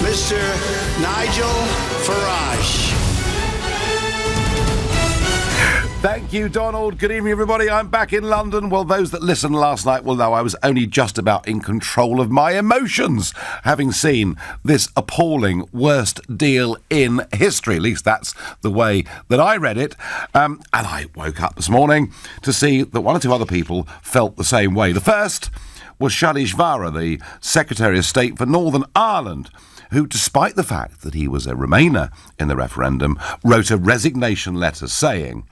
Mr. Nigel Farage. Thank you, Donald. Good evening, everybody. I'm back in London. Well, those that listened last night will know I was only just about in control of my emotions, having seen this appalling worst deal in history. At least that's the way that I read it. And I woke up this morning to see that one or two other people felt the same way. The first was Shalish Vara, the Secretary of State for Northern Ireland, who, despite the fact that he was a Remainer in the referendum, wrote a resignation letter saying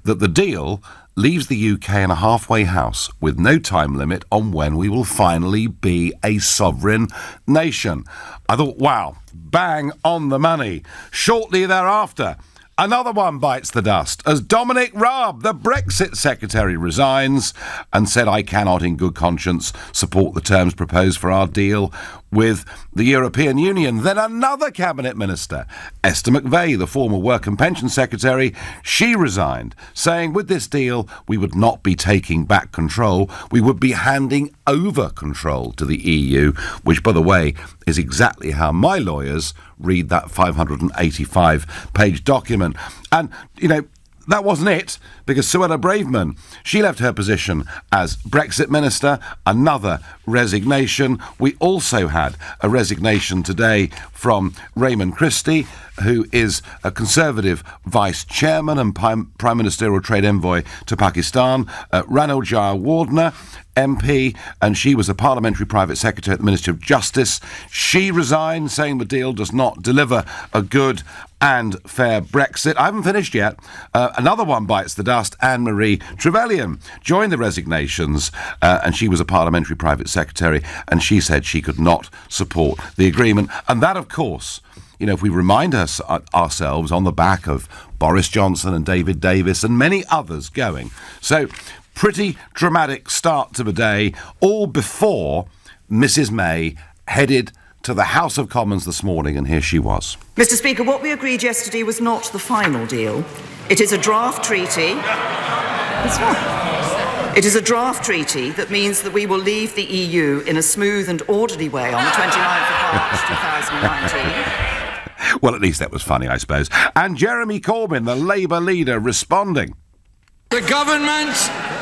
that the deal leaves the UK in a halfway house with no time limit on when we will finally be a sovereign nation. I thought, wow, bang on the money. Shortly thereafter, another one bites the dust as Dominic Raab, the Brexit Secretary, resigns and said, I cannot in good conscience support the terms proposed for our deal with the European Union. Then another Cabinet Minister, Esther McVey, the former Work and Pension Secretary, she resigned, saying with this deal we would not be taking back control, we would be handing over control to the EU, which, by the way, is exactly how my lawyers read that 585-page document. And, you know, that wasn't it, because Suella Braverman, she left her position as Brexit Minister, another resignation. We also had a resignation today from Raymond Christie, who is a Conservative Vice Chairman and Prime Ministerial Trade Envoy to Pakistan, Ranil Jayawardena, MP, and she was a Parliamentary Private Secretary at the Ministry of Justice. She resigned, saying the deal does not deliver a good and fair Brexit. I haven't finished yet. Another one bites the dust. Anne-Marie Trevelyan joined the resignations, and she was a Parliamentary Private Secretary, and she said she could not support the agreement. And that, of course, you know, if we remind ourselves on the back of Boris Johnson and David Davis and many others going. So, pretty dramatic start to the day, all before Mrs May headed to the House of Commons this morning, and here she was. Mr. Speaker, what we agreed yesterday was not the final deal. It is a draft treaty. It's not. It is a draft treaty that means that we will leave the EU in a smooth and orderly way on the 29th of March 2019. Well, at least that was funny, I suppose. And Jeremy Corbyn, the Labour leader, responding. The government,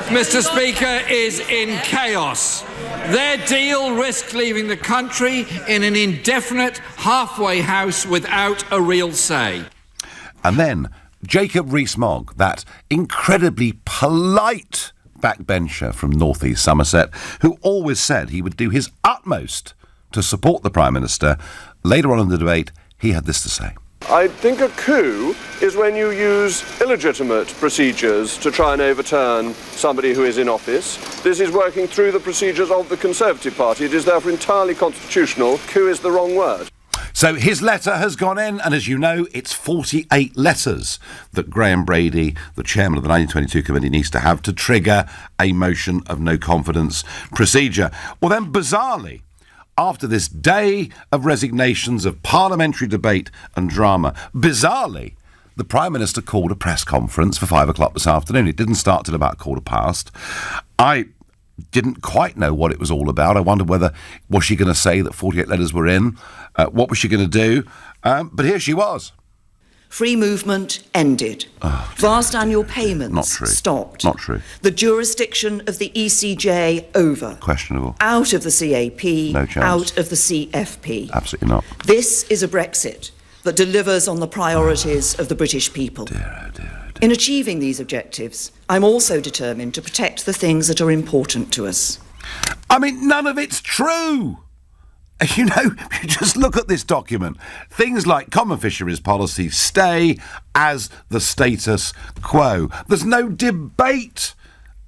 Mr. Speaker, is in chaos. Their deal risked leaving the country in an indefinite halfway house without a real say. And then Jacob Rees-Mogg, that incredibly polite backbencher from North East Somerset, who always said he would do his utmost to support the Prime Minister, later on in the debate, he had this to say. I think a coup is when you use illegitimate procedures to try and overturn somebody who is in office. This is working through the procedures of the Conservative Party. It is therefore entirely constitutional. Coup is the wrong word. So his letter has gone in, and as you know, it's 48 letters that Graham Brady, the chairman of the 1922 committee, needs to have to trigger a motion of no confidence procedure. Well, then, bizarrely, after this day of resignations, of parliamentary debate and drama, bizarrely, the Prime Minister called a press conference for 5 o'clock this afternoon. It didn't start till about 1:15. I didn't quite know what it was all about. I wondered was she going to say that 48 letters were in? What was she going to do? But here she was. Free movement ended. Vast annual payments Not true. stopped. Not true. The jurisdiction of the ECJ over. Questionable. Out of the CAP. No chance. Out of the CFP. Absolutely not. This is a Brexit that delivers on the priorities of the British people. Dear, oh dear, oh dear. In achieving these objectives, I'm also determined to protect the things that are important to us. I mean, none of it's true. You know, you just look at this document. Things like common fisheries policy stay as the status quo. There's no debate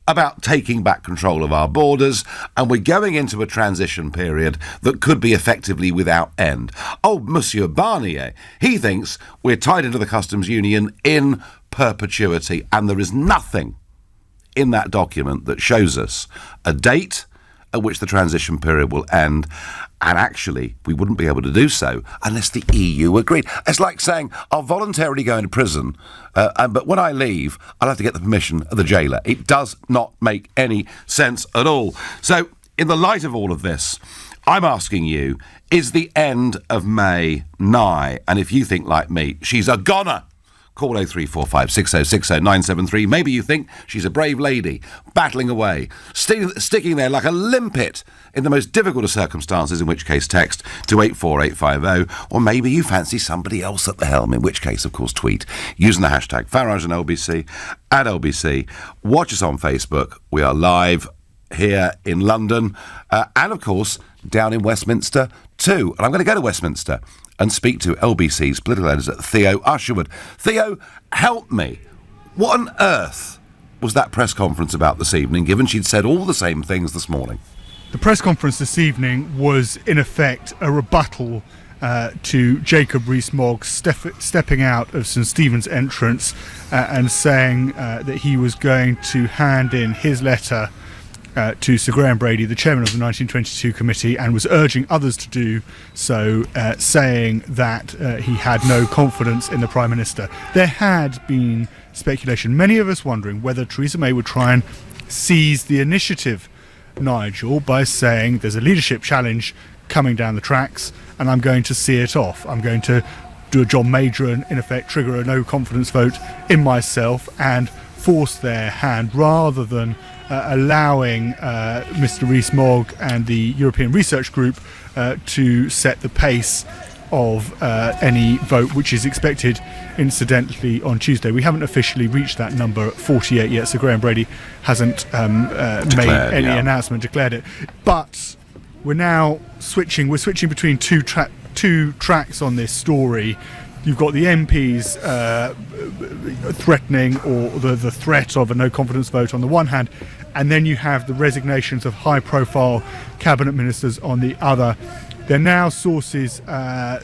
about taking back control of our borders, and we're going into a transition period that could be effectively without end. Oh, Monsieur Barnier, he thinks we're tied into the customs union in perpetuity, and there is nothing in that document that shows us a date at which the transition period will end. And actually, we wouldn't be able to do so unless the EU agreed. It's like saying, I'll voluntarily go into prison, but when I leave, I'll have to get the permission of the jailer. It does not make any sense at all. So, in the light of all of this, I'm asking you, is the end of May nigh? And if you think like me, she's a goner. Call 0345 6060 973. Maybe you think she's a brave lady, battling away, sticking there like a limpet in the most difficult of circumstances, in which case text to 84850. Or maybe you fancy somebody else at the helm, in which case, of course, tweet using the hashtag Farage and LBC at LBC. Watch us on Facebook. We are live here in London and, of course, down in Westminster too. And I'm going to go to Westminster and speak to LBC's political editor, Theo Usherwood. Theo, help me. What on earth was that press conference about this evening, given she'd said all the same things this morning? The press conference this evening was, in effect, a rebuttal to Jacob Rees-Mogg stepping out of St Stephen's entrance and saying that he was going to hand in his letter to Sir Graham Brady, the chairman of the 1922 committee, and was urging others to do so, saying that he had no confidence in the Prime Minister. There had been speculation, many of us wondering whether Theresa May would try and seize the initiative, Nigel, by saying there's a leadership challenge coming down the tracks and I'm going to see it off. I'm going to do a John Major and, in effect, trigger a no confidence vote in myself and force their hand, rather than allowing Mr Rees-Mogg and the European Research Group to set the pace of any vote, which is expected, incidentally, on Tuesday. We haven't officially reached that number, 48 yet, so Graham Brady hasn't made any announcement, declared it. But we're now switching between two tracks on this story. You've got the MPs threatening, or the threat of a no-confidence vote on the one hand, and then you have the resignations of high-profile cabinet ministers on the other. There are now sources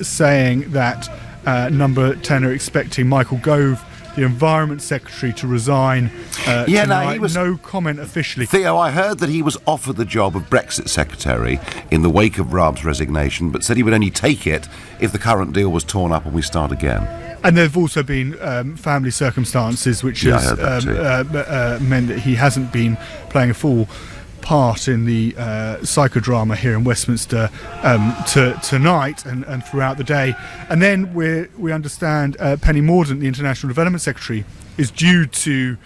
saying that Number 10 are expecting Michael Gove, the Environment Secretary, to resign tonight. No comment officially. Theo, I heard that he was offered the job of Brexit Secretary in the wake of Raab's resignation, but said he would only take it if the current deal was torn up and we start again. And there have also been family circumstances which has meant that he hasn't been playing a full part in the psychodrama here in Westminster tonight and throughout the day. And then we understand Penny Mordaunt, the International Development Secretary, is due to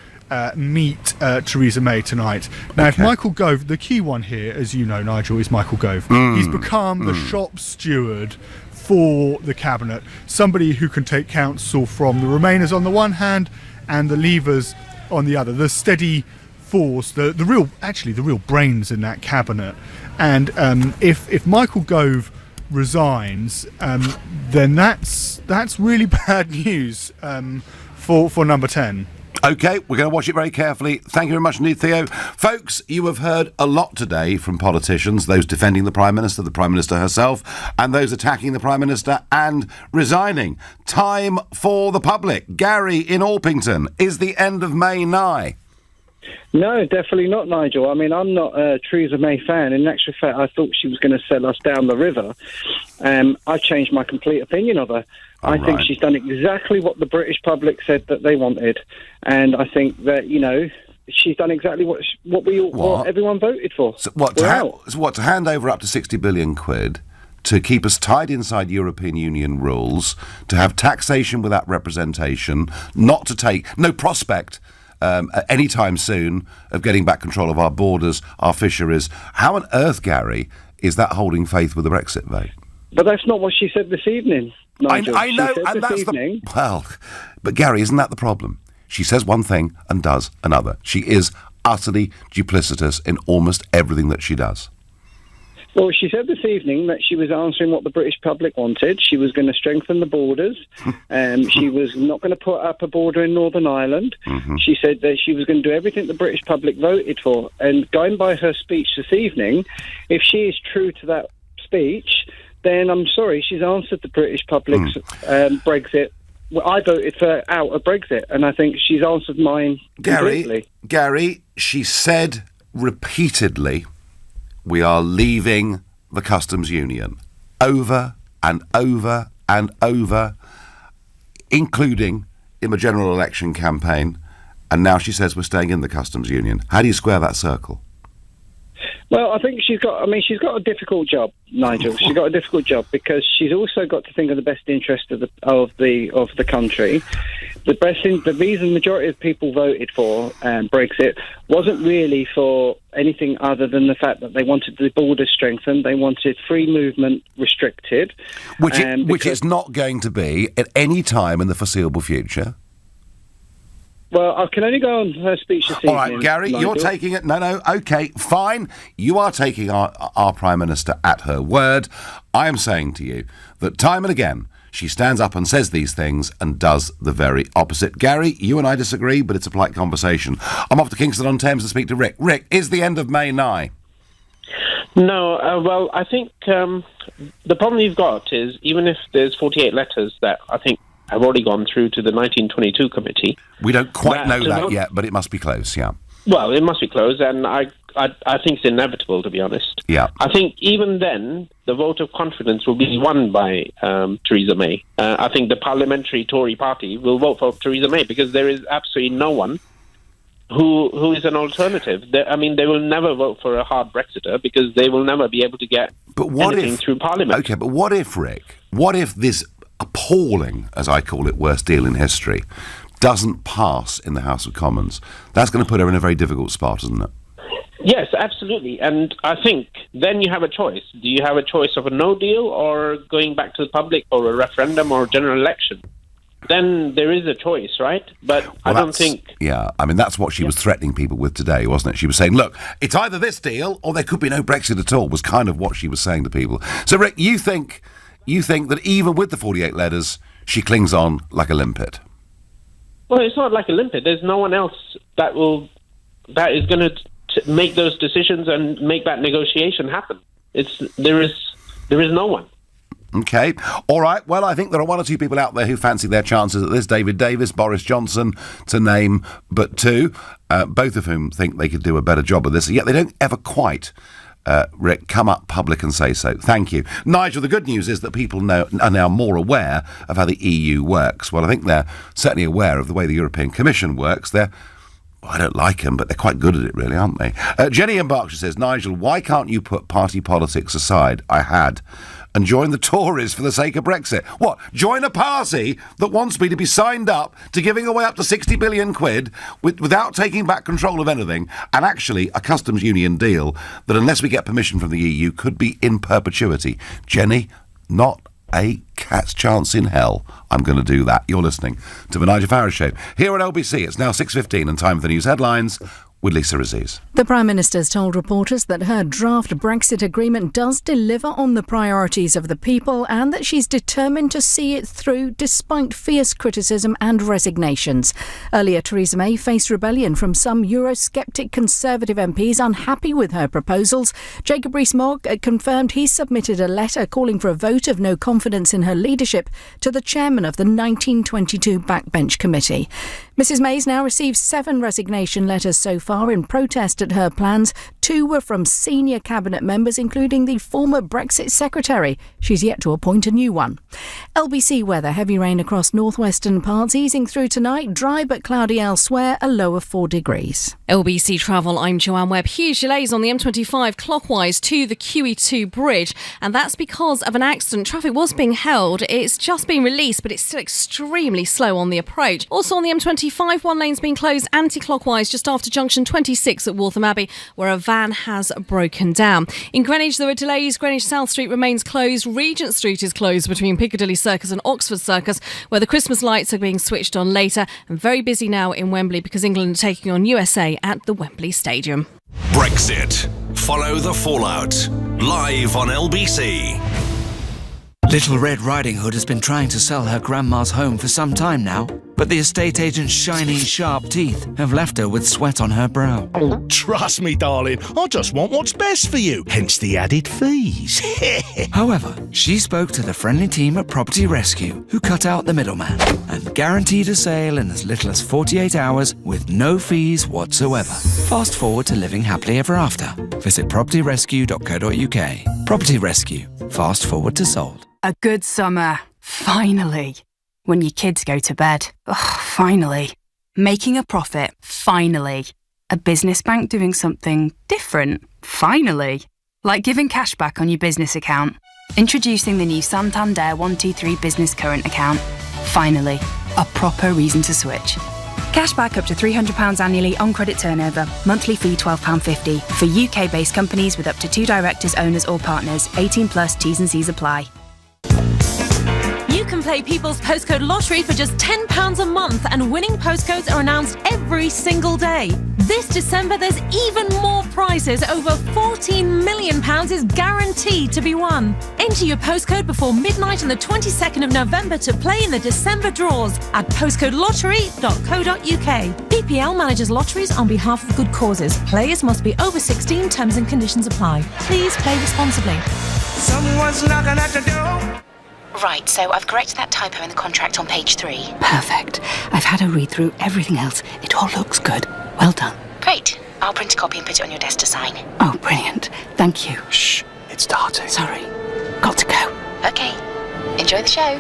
meet Theresa May tonight. Now, if Michael Gove, the key one here, as you know, Nigel, is Michael Gove. He's become the shop steward for the cabinet, somebody who can take counsel from the Remainers on the one hand and the Leavers on the other. The steady force, the real brains in that cabinet. And if Michael Gove resigns, then that's really bad news for Number 10. OK, we're going to watch it very carefully. Thank you very much indeed, Theo. Folks, you have heard a lot today from politicians, those defending the Prime Minister herself, and those attacking the Prime Minister and resigning. Time for the public. Gary in Orpington, is the end of May nigh? No, definitely not, Nigel. I mean, I'm not a Theresa May fan. In actual fact, I thought she was going to sell us down the river. I've changed my complete opinion of her. I think she's done exactly what the British public said that they wanted. And I think that, she's done exactly what everyone voted for. So to hand over up to 60 billion quid, to keep us tied inside European Union rules, to have taxation without representation, not to take, no prospect any time soon of getting back control of our borders, our fisheries. How on earth, Gary, is that holding faith with the Brexit vote? But that's not what she said this evening, Nigel. I know, and that's but Gary, isn't that the problem? She says one thing and does another. She is utterly duplicitous in almost everything that she does. Well, she said this evening that she was answering what the British public wanted. She was going to strengthen the borders. She was not going to put up a border in Northern Ireland. Mm-hmm. She said that she was going to do everything the British public voted for. And going by her speech this evening, if she is true to that speech, then I'm sorry, she's answered the British public's Brexit. Well, I voted out of Brexit, and I think she's answered mine completely. Gary, she said repeatedly, we are leaving the customs union, over and over and over, including in the general election campaign, and now she says we're staying in the customs union. How do you square that circle? Well, I think she's got a difficult job, Nigel. She's got a difficult job because she's also got to think of the best interest of the country. The reason the majority of people voted for Brexit wasn't really for anything other than the fact that they wanted the borders strengthened. They wanted free movement restricted, which it's not going to be at any time in the foreseeable future. Well, I can only go on her speech this evening. All right, Gary, Nigel. you're taking it. No, OK, fine. You are taking our Prime Minister at her word. I am saying to you that time and again, she stands up and says these things and does the very opposite. Gary, you and I disagree, but it's a polite conversation. I'm off to Kingston-on-Thames to speak to Rick. Rick, is the end of May nigh? No, well, I think the problem you've got is even if there's 48 letters that I think have already gone through to the 1922 committee. We don't quite know that yet, but it must be close, yeah. Well, it must be close, and I think it's inevitable, to be honest. Yeah. I think even then, the vote of confidence will be won by Theresa May. I think the Parliamentary Tory party will vote for Theresa May because there is absolutely no one who is an alternative. They will never vote for a hard Brexiter because they will never be able to get anything through Parliament. OK, but what if, Rick, this appalling, as I call it, worst deal in history, doesn't pass in the House of Commons? That's going to put her in a very difficult spot, isn't it? Yes, absolutely. And I think then you have a choice. Do you have a choice of a no deal or going back to the public or a referendum or a general election? Then there is a choice, right? But I don't think... Yeah, I mean, that's what she was threatening people with today, wasn't it? She was saying, look, it's either this deal or there could be no Brexit at all, was kind of what she was saying to people. So, Rick, you think that even with the 48 letters, she clings on like a limpet? Well, it's not like a limpet. There's no one else that is going to make those decisions and make that negotiation happen. There is no one. OK. All right. Well, I think there are one or two people out there who fancy their chances at this. David Davis, Boris Johnson, to name but two, both of whom think they could do a better job of this. Yet they don't ever quite... Rick, come up public and say so. Thank you. Nigel, the good news is that people are now more aware of how the EU works. Well, I think they're certainly aware of the way the European Commission works. I don't like them, but they're quite good at it, really, aren't they? Jenny in Berkshire says, Nigel, why can't you put party politics aside? I had. And join the Tories for the sake of Brexit. What? Join a party that wants me to be signed up to giving away up to 60 billion quid without taking back control of anything, and actually a customs union deal that, unless we get permission from the EU, could be in perpetuity. Jenny, not a cat's chance in hell I'm going to do that. You're listening to the Nigel Farage Show here at LBC. It's now 6:15 and time for the news headlines with Lisa Aziz. The Prime Minister's told reporters that her draft Brexit agreement does deliver on the priorities of the people and that she's determined to see it through despite fierce criticism and resignations. Earlier, Theresa May faced rebellion from some Eurosceptic Conservative MPs unhappy with her proposals. Jacob Rees-Mogg confirmed he submitted a letter calling for a vote of no confidence in her leadership to the chairman of the 1922 Backbench Committee. Mrs May's now received 7 resignation letters so far in protest at her plans. 2 were from senior cabinet members, including the former Brexit secretary. She's yet to appoint a new one. LBC weather: heavy rain across northwestern parts, easing through tonight, dry but cloudy elsewhere, a low of 4 degrees. LBC Travel, I'm Joanne Webb. Huge delays on the M25 clockwise to the QE2 bridge, and that's because of an accident. Traffic was being held. It's just been released, but it's still extremely slow on the approach. Also on the M25, one lane's been closed anti-clockwise just after junction 26 at Waltham Abbey, where a van has broken down. In Greenwich, there are delays. Greenwich South Street remains closed. Regent Street is closed between Piccadilly Circus and Oxford Circus, where the Christmas lights are being switched on later. And very busy now in Wembley because England are taking on USA at the Wembley Stadium. Brexit. Follow the fallout. Live on LBC. Little Red Riding Hood has been trying to sell her grandma's home for some time now, but the estate agent's shiny, sharp teeth have left her with sweat on her brow. Trust me, darling, I just want what's best for you, hence the added fees. However, she spoke to the friendly team at Property Rescue, who cut out the middleman and guaranteed a sale in as little as 48 hours with no fees whatsoever. Fast forward to living happily ever after. Visit propertyrescue.co.uk. Property Rescue. Fast forward to sold. A good summer. Finally. When your kids go to bed. Ugh, finally. Making a profit. Finally. A business bank doing something different. Finally. Like giving cash back on your business account. Introducing the new Santander 123 Business Current account. Finally. A proper reason to switch. Cash back up to £300 annually on credit turnover. Monthly fee £12.50. For UK-based companies with up to 2 directors, owners or partners. 18 plus T's and C's apply. You can play People's Postcode Lottery for just £10 a month, and winning postcodes are announced every single day. This December, there's even more prizes. Over £14 million is guaranteed to be won. Enter your postcode before midnight on the 22nd of November to play in the December draws at postcodelottery.co.uk. PPL manages lotteries on behalf of good causes. Players must be over 16. Terms and conditions apply. Please play responsibly. Someone's knocking at the door. Right, so I've corrected that typo in the contract on page 3. Perfect. I've had a read through everything else. It all looks good. Well done. Great. I'll print a copy and put it on your desk to sign. Oh, brilliant. Thank you. Shh, it's starting. Sorry. Got to go. Okay. Enjoy the show.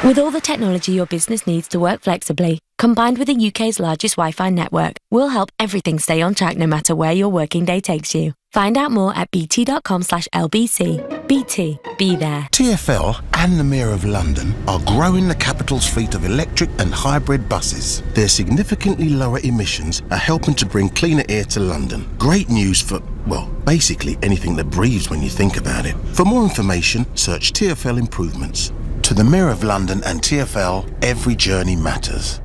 With all the technology your business needs to work flexibly, combined with the UK's largest Wi-Fi network, we'll help everything stay on track no matter where your working day takes you. Find out more at bt.com/LBC. BT. Be there. TfL and the Mayor of London are growing the capital's fleet of electric and hybrid buses. Their significantly lower emissions are helping to bring cleaner air to London. Great news for, well, basically anything that breathes when you think about it. For more information, search TfL Improvements. To the Mayor of London and TfL, every journey matters.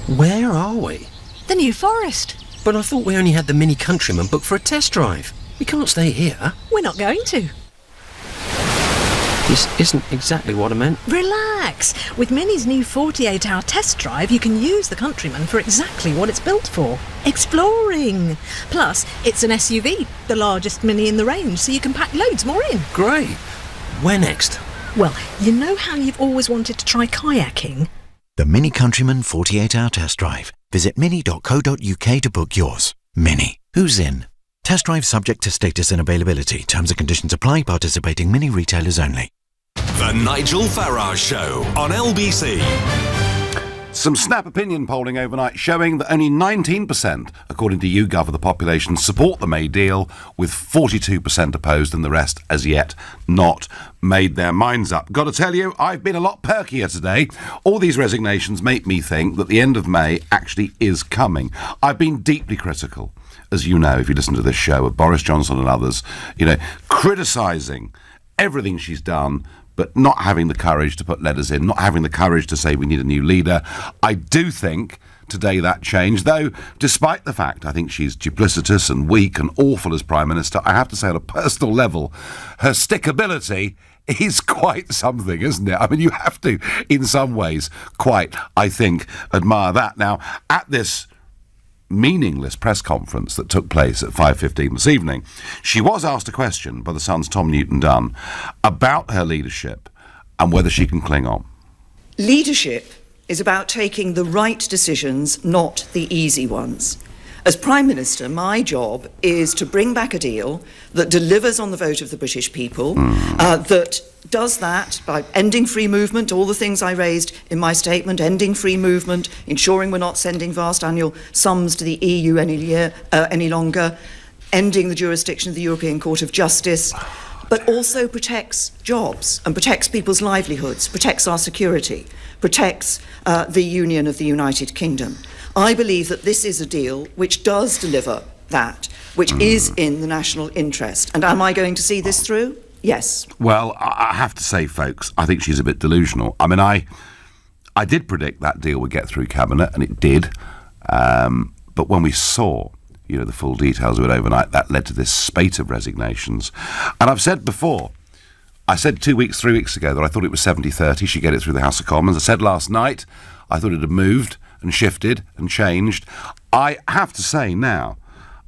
Where are we? The New Forest. But I thought we only had the Mini Countryman booked for a test drive. We can't stay here. We're not going to. This isn't exactly what I meant. Relax. With Mini's new 48-hour test drive, you can use the Countryman for exactly what it's built for. Exploring. Plus, it's an SUV, the largest Mini in the range, so you can pack loads more in. Great. Where next? Well, you know how you've always wanted to try kayaking? The Mini Countryman 48-hour test drive. Visit mini.co.uk to book yours. Mini. Who's in? Test drive subject to status and availability. Terms and conditions apply. Participating Mini retailers only. The Nigel Farage Show on LBC. Some Snap opinion polling overnight showing that only 19%, according to YouGov, of the population support the May deal, with 42% opposed and the rest as yet not made their minds up. Got to tell you, I've been a lot perkier today. All these resignations make me think that the end of May actually is coming. I've been deeply critical, as you know, if you listen to this show, of Boris Johnson and others, criticising everything she's done, but not having the courage to put letters in, not having the courage to say we need a new leader. I do think today that changed, though, despite the fact I think she's duplicitous and weak and awful as Prime Minister, I have to say on a personal level, her stickability is quite something, isn't it? I mean, you have to, in some ways, quite, I think, admire that. Now, at this meaningless press conference that took place at 5:15 this evening, she was asked a question by the Sun's Tom Newton-Dunn about her leadership and whether she can cling on. Leadership is about taking the right decisions, not the easy ones. As Prime Minister, my job is to bring back a deal that delivers on the vote of the British people, that does that by ending free movement, all the things I raised in my statement, ending free movement, ensuring we're not sending vast annual sums to the EU any longer, ending the jurisdiction of the European Court of Justice, but also protects jobs and protects people's livelihoods, protects our security, protects the Union of the United Kingdom. I believe that this is a deal which does deliver that, which is in the national interest. And am I going to see this through? Yes. Well, I have to say, folks, I think she's a bit delusional. I mean, I did predict that deal would get through Cabinet, and it did. But when we saw, the full details of it overnight, that led to this spate of resignations. And I've said before, I said 3 weeks ago that I thought it was 70-30, she'd get it through the House of Commons. I said last night, I thought it had moved and shifted and changed. I have to say now,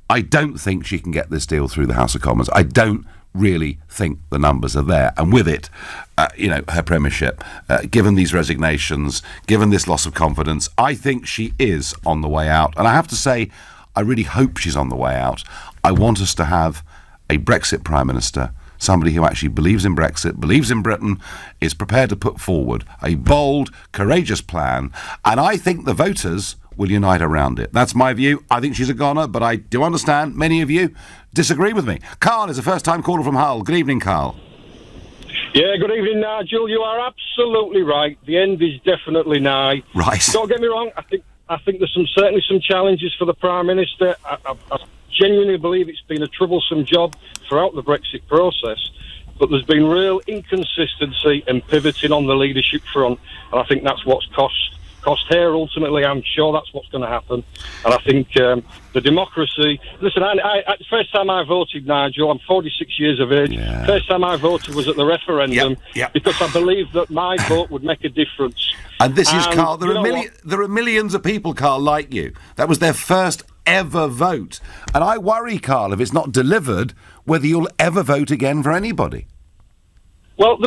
I don't think she can get this deal through the House of Commons. I don't really think the numbers are there. And with it, her premiership, given these resignations, given this loss of confidence, I think she is on the way out. And I have to say, I really hope she's on the way out. I want us to have a Brexit Prime Minister, somebody who actually believes in Brexit, believes in Britain, is prepared to put forward a bold, courageous plan. And I think the voters will unite around it. That's my view. I think she's a goner, but I do understand many of you disagree with me. Carl is a first-time caller from Hull. Good evening, Carl. Yeah, good evening, Nigel. You are absolutely right. The end is definitely nigh. Right. Don't get me wrong. I think there's certainly some challenges for the Prime Minister. I genuinely believe it's been a troublesome job throughout the Brexit process, but there's been real inconsistency and pivoting on the leadership front, and I think that's what's cost here. Ultimately, I'm sure that's what's going to happen, and I think the democracy. Listen, the first time I voted, Nigel, I'm 46 years of age. Yeah. First time I voted was at the referendum because I believed that my vote would make a difference. And this is Carl. There are millions of people, Carl, like you. That was their first ever vote, and I worry, Carl, if it's not delivered, whether you'll ever vote again for anybody. Well,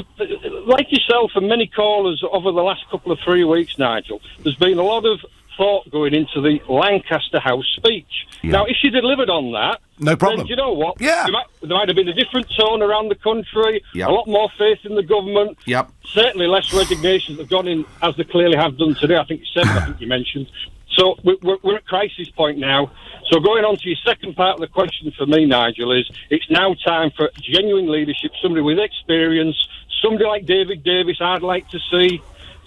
like yourself and many callers over the last couple of 3 weeks, Nigel, there's been a lot of thought going into the Lancaster House speech. Yeah. Now, if she delivered on that, no problem. then you know what? Yeah. There might have been a different tone around the country, Yep. a lot more faith in the government, certainly less resignations have gone in, as they clearly have done today. I think it's 7, I think you mentioned. So we're at crisis point now. So going on to your second part of the question for me, Nigel, is it's now time for genuine leadership, somebody with experience, somebody like David Davis I'd like to see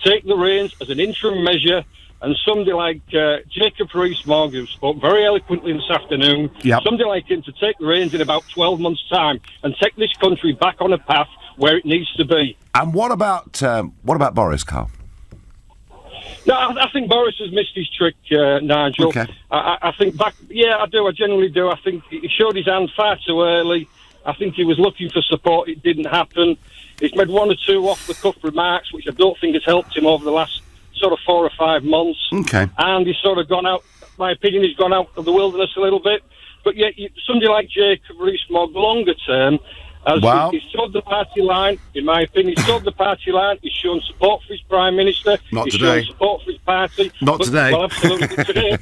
take the reins as an interim measure, and somebody like Jacob Rees-Mogg, who spoke very eloquently this afternoon, somebody like him to take the reins in about 12 months' time and take this country back on a path where it needs to be. And what about Boris, Carl? No, I think Boris has missed his trick, Nigel. Okay. I think I do. I genuinely do. I think he showed his hand far too early. I think he was looking for support. It didn't happen. He's made one or two off-the-cuff remarks, which I don't think has helped him over the last sort of 4 or 5 months. Okay. And he's sort of gone out, my opinion, he's gone out of the wilderness a little bit. But yet, somebody like Jacob Rees-Mogg, longer term, he's told the party line, in my opinion, he's told the party line, he's shown support for his Prime Minister, Not he's today. shown support for his party. Not today. Well, absolutely, but today,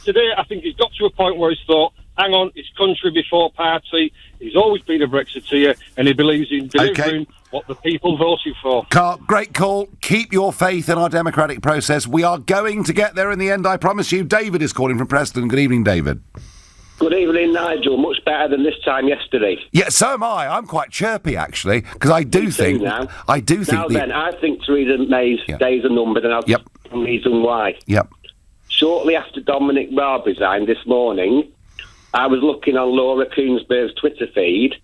today I think he's got to a point where he's thought, hang on, it's country before party. He's always been a Brexiteer, and he believes in delivering what the people voted for. Carl, great call. Keep your faith in our democratic process. We are going to get there in the end, I promise you. David is calling from Preston. Good evening, David. Good evening, Nigel. Much better than this time yesterday. Yeah, so am I. I'm quite chirpy, actually, because I do think... I think Theresa May's days are numbered, and I'll tell you the reason why. Yep. Shortly after Dominic Raab resigned this morning, I was looking on Laura Koonsberg's Twitter feed,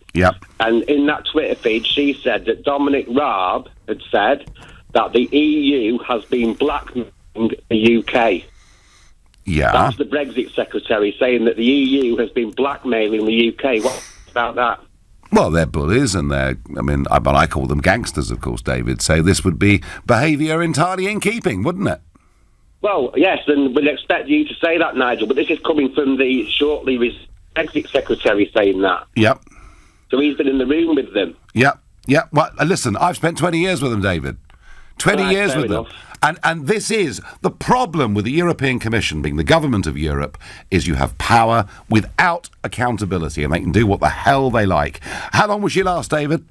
and in that Twitter feed, she said that Dominic Raab had said that the EU has been blackmailing the UK. Yeah. That's the Brexit secretary saying that the EU has been blackmailing the UK. What about that? Well, they're bullies, and I call them gangsters, of course, David. So this would be behaviour entirely in keeping, wouldn't it? Well, yes, and we'd expect you to say that, Nigel, but this is coming from the shortly Brexit secretary saying that. Yep. So he's been in the room with them. Yep. Well, listen, I've spent 20 years with them, David. 20 years with them. And this is the problem with the European Commission being the government of Europe, is you have power without accountability, and they can do what the hell they like. How long was she last, David?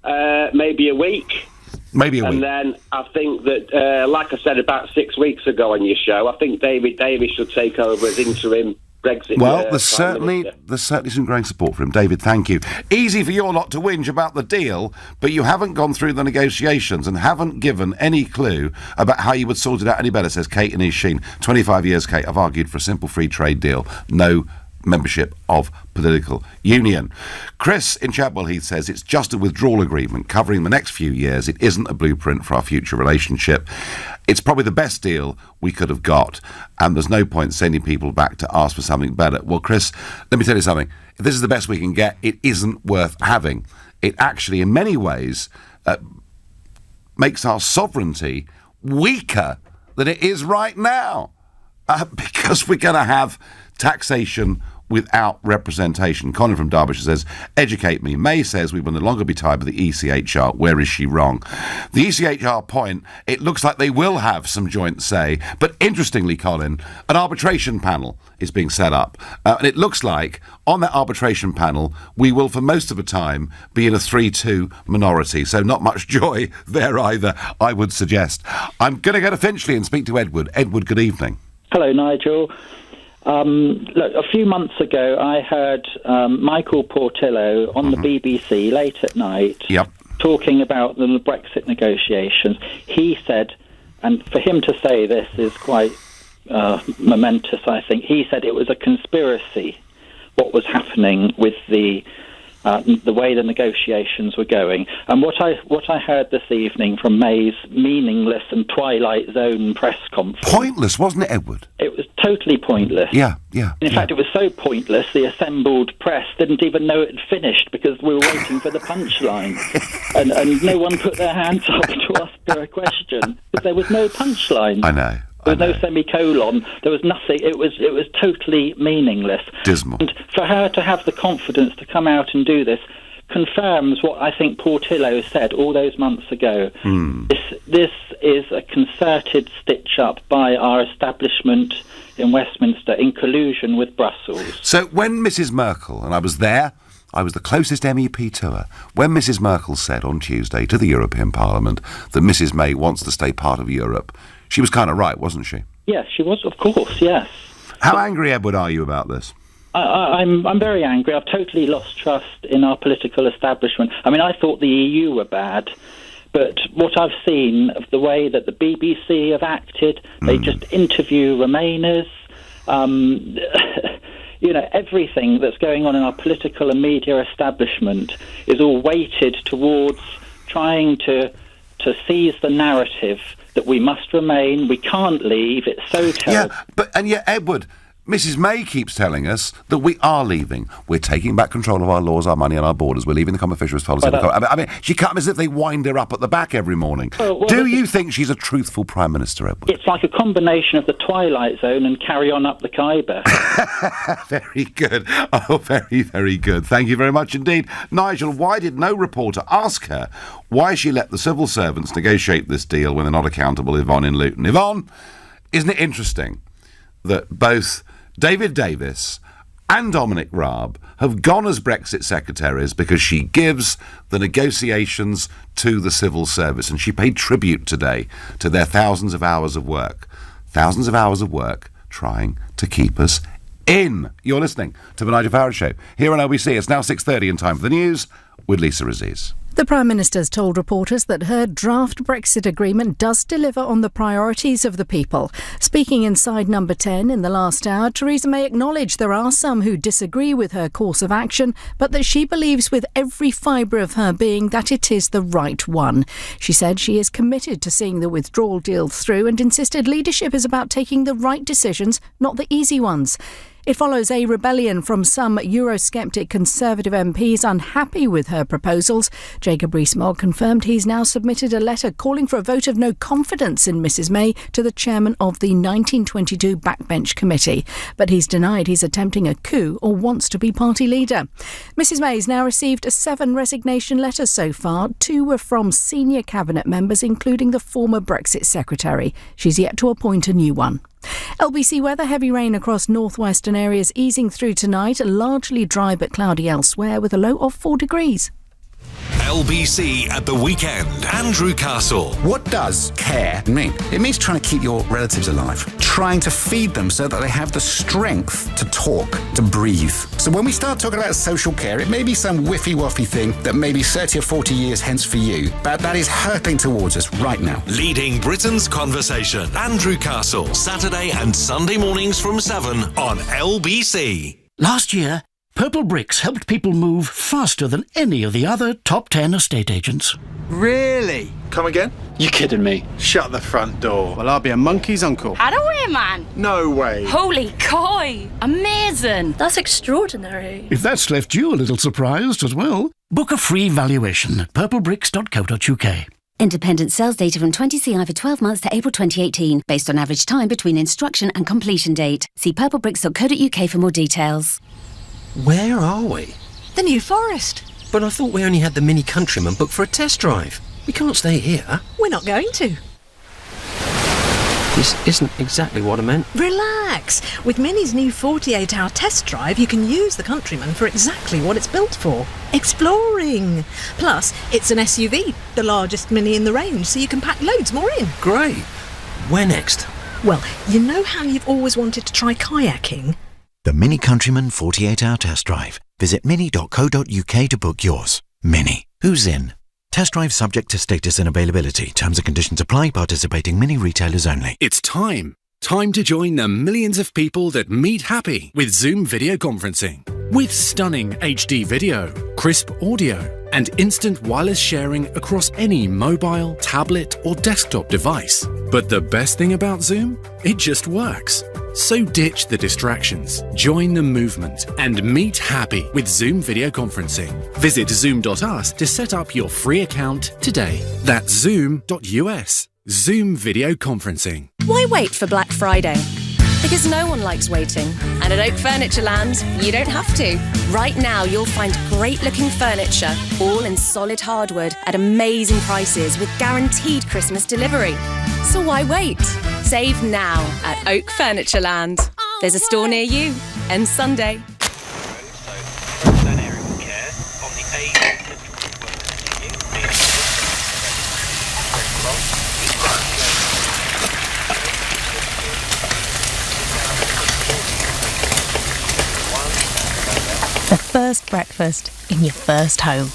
Maybe a week. Maybe a week. And then I think that, like I said about 6 weeks ago on your show, I think David Davis should take over as interim Brexit. Well, there's certainly some growing support for him. David, thank you. Easy for your lot to whinge about the deal, but you haven't gone through the negotiations and haven't given any clue about how you would sort it out any better, says Kate in East Sheen. 25 years, Kate, I've argued for a simple free trade deal. No membership of political union. Chris in Chadwell Heath says it's just a withdrawal agreement covering the next few years. It isn't a blueprint for our future relationship. It's probably the best deal we could have got, and there's no point sending people back to ask for something better. Well, Chris, let me tell you something. If this is the best we can get, it isn't worth having. It actually, in many ways, makes our sovereignty weaker than it is right now, because we're going to have taxation without representation. Colin from Derbyshire says, educate me. May says we will no longer be tied by the ECHR. Where is she wrong? The ECHR point, it looks like they will have some joint say, but interestingly, Colin, an arbitration panel is being set up. And it looks like on that arbitration panel, we will for most of the time be in a 3-2 minority. So not much joy there either, I would suggest. I'm going to go to Finchley and speak to Edward. Edward, good evening. Hello, Nigel. Look, a few months ago, I heard Michael Portillo on the BBC late at night talking about the Brexit negotiations. He said, and for him to say this is quite momentous, I think, he said it was a conspiracy, what was happening with the way the negotiations were going. And what I heard this evening from May's meaningless and Twilight Zone press conference... Pointless, wasn't it, Edward? It was totally pointless. Yeah. In fact, it was so pointless, the assembled press didn't even know it had finished because we were waiting for the punchline. and no one put their hands up to ask her a question because there was no punchline. I know. There was no semicolon. There was nothing. It was totally meaningless. Dismal. And for her to have the confidence to come out and do this confirms what I think Portillo said all those months ago. This is a concerted stitch-up by our establishment in Westminster in collusion with Brussels. So when Mrs Merkel, and I was there, I was the closest MEP to her, when Mrs Merkel said on Tuesday to the European Parliament that Mrs May wants to stay part of Europe, she was kind of right, wasn't she? Yes, she was, of course, yes. How angry, Edward, are you about this? I'm very angry. I've totally lost trust in our political establishment. I mean, I thought the EU were bad, but what I've seen of the way that the BBC have acted, they just interview Remainers, everything that's going on in our political and media establishment is all weighted towards trying to seize the narrative that we must remain, we can't leave, it's so terrible. Yeah, and yet, Edward, Mrs May keeps telling us that we are leaving. We're taking back control of our laws, our money and our borders. We're leaving the common fisheries policy. I mean, she comes as if they wind her up at the back every morning. Do you think she's a truthful Prime Minister, Edward? It's like a combination of the Twilight Zone and Carry On Up the Khyber. Very good. Oh, very, very good. Thank you very much indeed. Nigel, why did no reporter ask her why she let the civil servants negotiate this deal when they're not accountable? Yvonne in Luton. Yvonne, isn't it interesting that both David Davis and Dominic Raab have gone as Brexit secretaries because she gives the negotiations to the civil service, and she paid tribute today to their thousands of hours of work trying to keep us in. You're listening to the Nigel Farage Show here on LBC. It's now 6:30 and time for the news with Lisa Aziz. The Prime Minister's told reporters that her draft Brexit agreement does deliver on the priorities of the people. Speaking inside Number 10 in the last hour, Theresa May acknowledged there are some who disagree with her course of action, but that she believes with every fibre of her being that it is the right one. She said she is committed to seeing the withdrawal deal through and insisted leadership is about taking the right decisions, not the easy ones. It follows a rebellion from some Eurosceptic Conservative MPs unhappy with her proposals. Jacob Rees-Mogg confirmed he's now submitted a letter calling for a vote of no confidence in Mrs May to the chairman of the 1922 Backbench Committee. But he's denied he's attempting a coup or wants to be party leader. Mrs May's now received 7 resignation letters so far. 2 were from senior cabinet members, including the former Brexit secretary. She's yet to appoint a new one. LBC weather, heavy rain across northwestern areas easing through tonight, largely dry but cloudy elsewhere with a low of 4 degrees. LBC at the weekend. Andrew Castle. What does care mean? It means trying to keep your relatives alive, trying to feed them so that they have the strength to talk, to breathe. So when we start talking about social care, it may be some whiffy-waffy thing that may be 30 or 40 years hence for you, but that is hurtling towards us right now. Leading Britain's conversation. Andrew Castle. Saturday and Sunday mornings from 7 on LBC. Last year, Purple Bricks helped people move faster than any of the other top 10 estate agents. Really? Come again? You kidding me? Shut the front door. Well, I'll be a monkey's uncle. How do we, man? No way. Holy coy! Amazing! That's extraordinary. If that's left you a little surprised as well, book a free valuation at purplebricks.co.uk. Independent sales data from 20CI for 12 months to April 2018, based on average time between instruction and completion date. See purplebricks.co.uk for more details. Where are we? The New Forest. But I thought we only had the Mini Countryman booked for a test drive. We can't stay here. We're not going to. This isn't exactly what I meant. Relax. With Mini's new 48-hour test drive, you can use the Countryman for exactly what it's built for. Exploring. Plus, it's an SUV, the largest Mini in the range, so you can pack loads more in. Great. Where next? Well, you know how you've always wanted to try kayaking? The Mini Countryman 48-hour test drive. Visit mini.co.uk to book yours. Mini. Who's in? Test drive subject to status and availability. Terms and conditions apply. Participating Mini retailers only. It's time. Time to join the millions of people that meet happy with Zoom video conferencing. With stunning HD video, crisp audio, and instant wireless sharing across any mobile, tablet, or desktop device. But the best thing about Zoom? It just works. So ditch the distractions, join the movement, and meet happy with Zoom video conferencing. Visit zoom.us to set up your free account today. That's zoom.us. Zoom video conferencing. Why wait for Black Friday? Because no one likes waiting. And at Oak Furniture Land, you don't have to. Right now, you'll find great-looking furniture, all in solid hardwood, at amazing prices with guaranteed Christmas delivery. So why wait? Save now at Oak Furniture Land. There's a store near you. Ends Sunday. The first breakfast in your first home.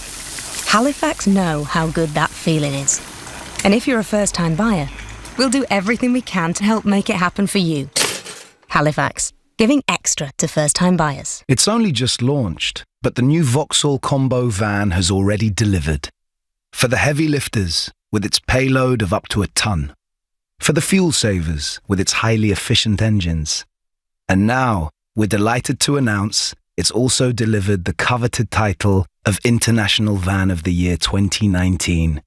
Halifax know how good that feeling is. And if you're a first-time buyer, we'll do everything we can to help make it happen for you. Halifax, giving extra to first-time buyers. It's only just launched, but the new Vauxhall Combo van has already delivered. For the heavy lifters, with its payload of up to a ton. For the fuel savers, with its highly efficient engines. And now, we're delighted to announce it's also delivered the coveted title of International Van of the Year 2019.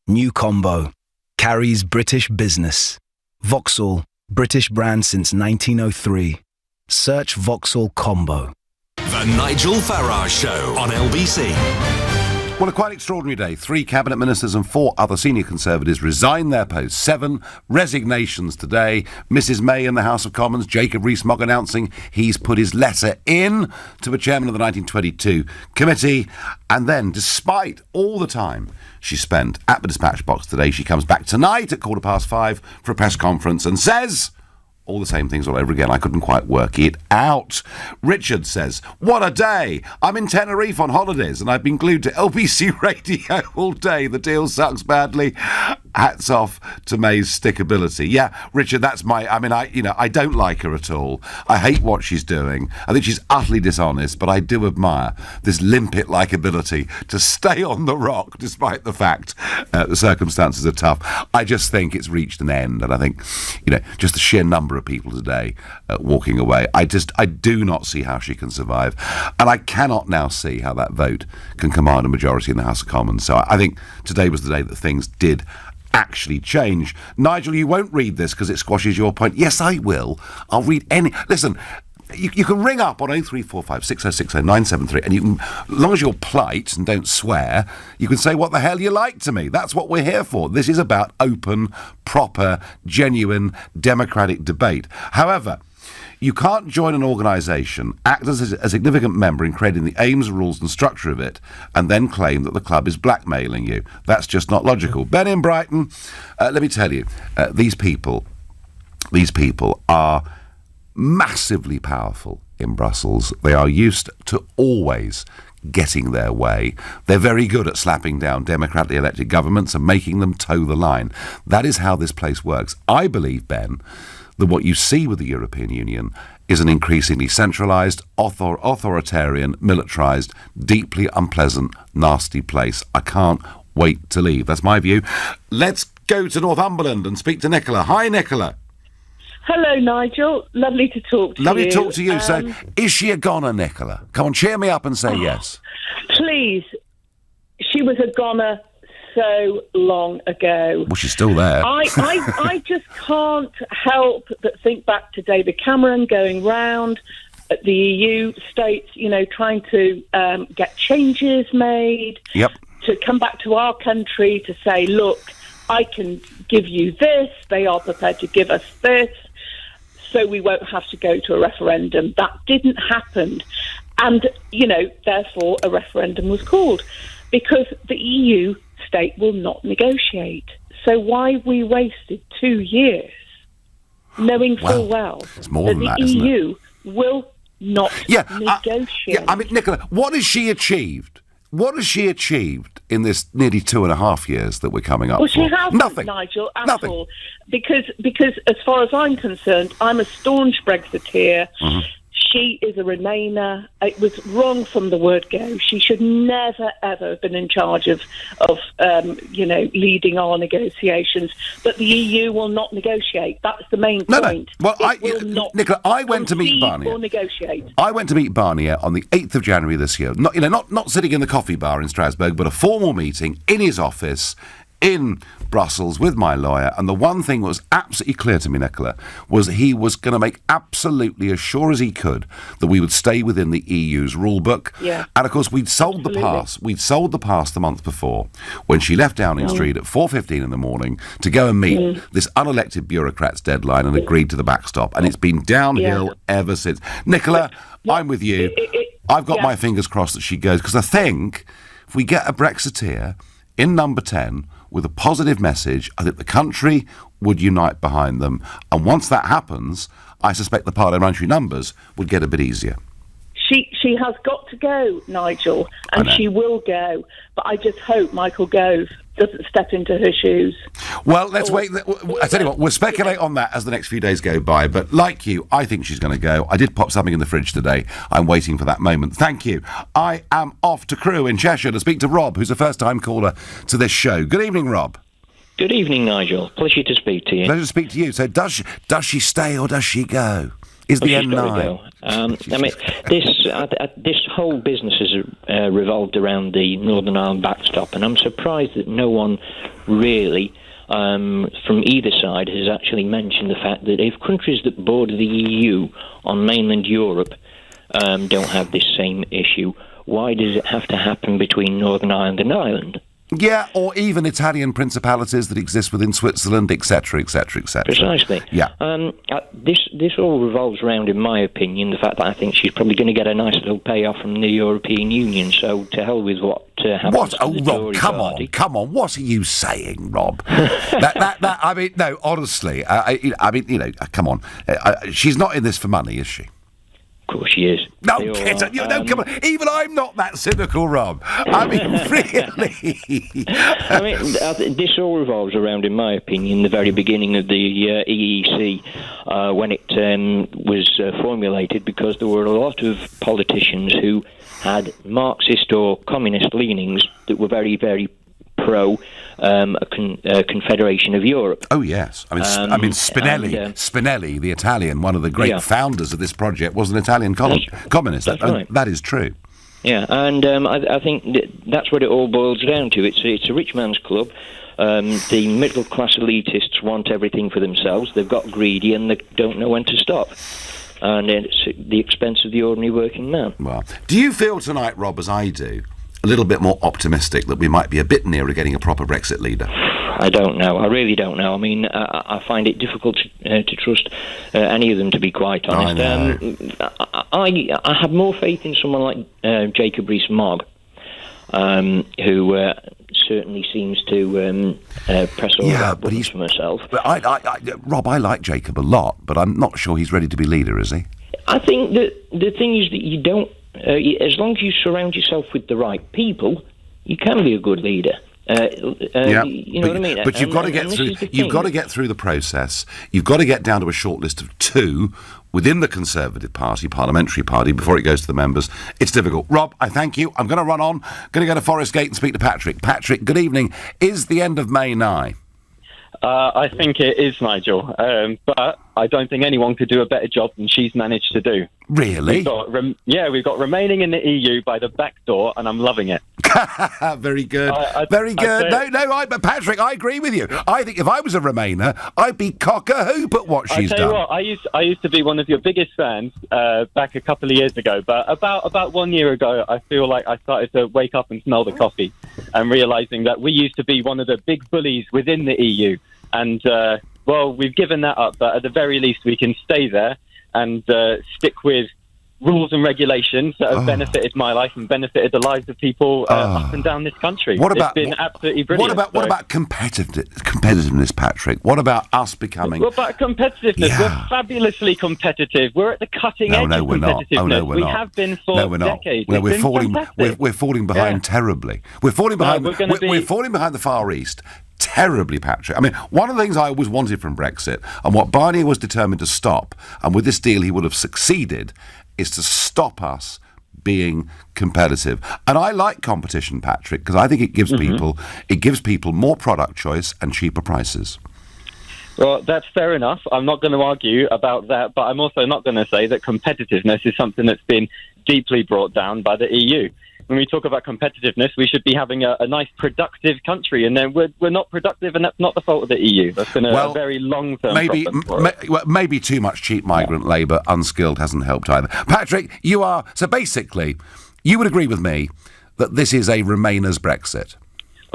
New Combo. Carries British business. Vauxhall, British brand since 1903. Search Vauxhall Combo. The Nigel Farage Show on LBC. Well, a quite extraordinary day. 3 cabinet ministers and 4 other senior Conservatives resign their posts. 7 resignations today. Mrs May in the House of Commons, Jacob Rees-Mogg announcing he's put his letter in to the chairman of the 1922 committee. And then, despite all the time she spent at the dispatch box today, she comes back tonight at 5:15 for a press conference and says all the same things all over again. I couldn't quite work it out. Richard says, what a day. I'm in Tenerife on holidays and I've been glued to LBC radio all day. The deal sucks badly. Hats off to May's stickability. Yeah, Richard, that's I don't like her at all. I hate what she's doing. I think she's utterly dishonest, but I do admire this limpet-like ability to stay on the rock despite the fact the circumstances are tough. I just think it's reached an end, and I think, just the sheer number of people today walking away, I do not see how she can survive, and I cannot now see how that vote can command a majority in the House of Commons. So I think today was the day that things did actually change. Nigel, you won't read this because it squashes your point. Yes, I will. I'll read any... Listen, you can ring up on 0345 6060 973 and you can, as long as you're polite and don't swear, you can say what the hell you like to me. That's what we're here for. This is about open, proper, genuine, democratic debate. However, you can't join an organisation, act as a significant member in creating the aims, rules and structure of it, and then claim that the club is blackmailing you. That's just not logical. Ben in Brighton, let me tell you, these people are massively powerful in Brussels. They are used to always getting their way. They're very good at slapping down democratically elected governments and making them toe the line. That is how this place works. I believe, Ben, that what you see with the European Union is an increasingly centralised, authoritarian, militarised, deeply unpleasant, nasty place. I can't wait to leave. That's my view. Let's go to Northumberland and speak to Nicola. Hi, Nicola. Hello, Nigel. Lovely to talk to you. Lovely to talk to you. So, is she a goner, Nicola? Come on, cheer me up and say yes. Please. She was a goner so long ago. Well, she's still there. I just can't help but think back to David Cameron going round at the EU states, trying to get changes made. Yep. To come back to our country to say, look, I can give you this. They are prepared to give us this. So we won't have to go to a referendum. That didn't happen. And, therefore a referendum was called because the EU state will not negotiate. So why we wasted 2 years knowing full well it's more than that that, the EU will not negotiate. Nicola, what has she achieved? What has she achieved in this nearly 2.5 years that we're coming up Well, for? she hasn't, Nothing. Nigel, at Nothing. all. Because as far as I'm concerned, I'm a staunch Brexiteer. Mm-hmm. She is a Remainer. It was wrong from the word go. She should never, ever have been in charge of leading our negotiations. But the EU will not negotiate. That's the main point. Well, Nicola, I went to meet Barnier. Or negotiate. I went to meet Barnier on the 8th of January this year. Not sitting in the coffee bar in Strasbourg, but a formal meeting in his office in Brussels with my lawyer, and the one thing that was absolutely clear to me, Nicola, was he was going to make absolutely as sure as he could that we would stay within the EU's rule book. Yeah. And of course we'd sold the pass. We'd sold the pass the month before when she left Downing Street at 4:15 in the morning to go and meet this unelected bureaucrat's deadline and agreed to the backstop. And it's been downhill ever since. Nicola, I'm with you. I've got my fingers crossed that she goes, because I think if we get a Brexiteer in number 10 with a positive message, I think the country would unite behind them. And once that happens, I suspect the parliamentary numbers would get a bit easier. She has got to go, Nigel, and she will go. But I just hope Michael Gove doesn't step into her shoes. Well, let's wait. I tell you what, we'll speculate on that as the next few days go by. But like you, I think she's going to go. I did pop something in the fridge today. I'm waiting for that moment. Thank you. I am off to Crewe in Cheshire to speak to Rob, who's a first-time caller to this show. Good evening, Rob. Good evening, Nigel. Pleasure to speak to you. Pleasure to speak to you. So does she stay or does she go? Is the M9? This whole business has revolved around the Northern Ireland backstop, and I'm surprised that no one really from either side has actually mentioned the fact that if countries that border the EU on mainland Europe don't have this same issue, why does it have to happen between Northern Ireland and Ireland? Yeah, or even Italian principalities that exist within Switzerland, etc., etc., etc. Precisely. Yeah. This all revolves around, in my opinion, the fact that I think she's probably going to get a nice little payoff from the European Union. So to hell with what happens. What? To the Rob, Tory come party. on! What are you saying, Rob? I mean, no, honestly, come on. She's not in this for money, is she? Of course she is. No, come on. Even I'm not that cynical, Rob. I mean, really. I mean, this all revolves around, in my opinion, the very beginning of the EEC when it was formulated, because there were a lot of politicians who had Marxist or communist leanings that were very, very pro a confederation of Europe. Oh yes, I mean Spinelli, Spinelli, the Italian, one of the great founders of this project, was an Italian communist. That's right. That is true. Yeah, and I think that's what it all boils down to. It's a rich man's club. The middle class elitists want everything for themselves. They've got greedy and they don't know when to stop. And it's at the expense of the ordinary working man. Well, do you feel tonight, Rob, as I do, a little bit more optimistic that we might be a bit nearer getting a proper Brexit leader? I don't know. I really don't know. I mean, I find it difficult to trust any of them, to be quite honest. I have more faith in someone like Jacob Rees-Mogg, who certainly seems to press all that buttons for myself. But Rob, I like Jacob a lot, but I'm not sure he's ready to be leader, is he? I think that the thing is that you don't. As long as you surround yourself with the right people, you can be a good leader. You know what I mean? But you've got to get through. You've got to get through the process. You've got to get down to a short list of 2 within the Conservative Party, Parliamentary Party, before it goes to the members. It's difficult. Rob, I thank you. I'm going to run on. Going to go to Forest Gate and speak to Patrick. Patrick, good evening. Is the end of May nigh? I think it is, Nigel. But I don't think anyone could do a better job than she's managed to do. Really? We've got remaining in the EU by the back door, and I'm loving it. Very good. Very good. But Patrick, I agree with you. I think if I was a Remainer, I'd be cock-a-hoop at what she's done. I tell you what, I used to be one of your biggest fans back a couple of years ago, but about 1 year ago, I feel like I started to wake up and smell the coffee and realising that we used to be one of the big bullies within the EU. And, we've given that up, but at the very least we can stay there and stick with rules and regulations that have benefited my life and benefited the lives of people up and down this country. It's been absolutely brilliant. What about competitiveness, Patrick? What about us becoming... What about competitiveness? Yeah. We're fabulously competitive. We're at the cutting edge of competitiveness. Oh, no, we're not. We have been for decades. No, we're falling behind terribly. We're falling behind the Far East. Terribly, Patrick. I mean, one of the things I always wanted from Brexit, and what Barnier was determined to stop, and with this deal he would have succeeded, is to stop us being competitive. And I like competition, Patrick, because I think it gives people more product choice and cheaper prices. Well, that's fair enough. I'm not going to argue about that, but I'm also not going to say that competitiveness is something that's been deeply brought down by the EU. When we talk about competitiveness, we should be having a nice, productive country, and then we're not productive, and that's not the fault of the EU. That's been a very long-term problem for us. Maybe too much cheap migrant labour, unskilled, hasn't helped either. Patrick, so basically, you would agree with me that this is a Remainers Brexit.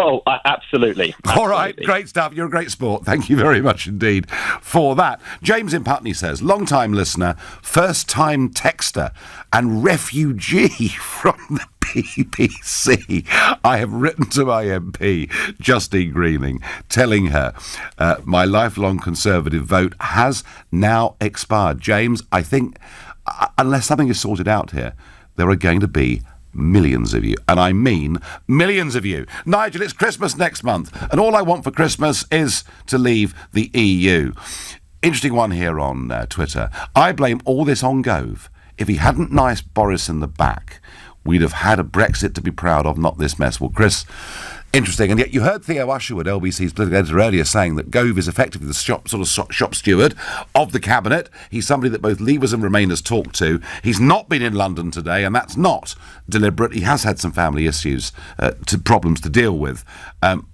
Oh, absolutely. All right, great stuff. You're a great sport. Thank you very much indeed for that. James in Putney says, long-time listener, first-time texter and refugee from the BBC. I have written to my MP, Justine Greening, telling her my lifelong Conservative vote has now expired. James, I think, unless something is sorted out here, there are going to be millions of you, and I mean millions of you. Nigel, it's Christmas next month, and all I want for Christmas is to leave the EU. Interesting one here on Twitter. I blame all this on Gove. If he hadn't knifed Boris in the back, we'd have had a Brexit to be proud of, not this mess. Well, Chris, interesting. And yet you heard Theo Usherwood, LBC's political editor, earlier saying that Gove is effectively the shop steward of the cabinet. He's somebody that both Leavers and Remainers talk to. He's not been in London today, and that's not deliberate. He has had some family issues, problems to deal with.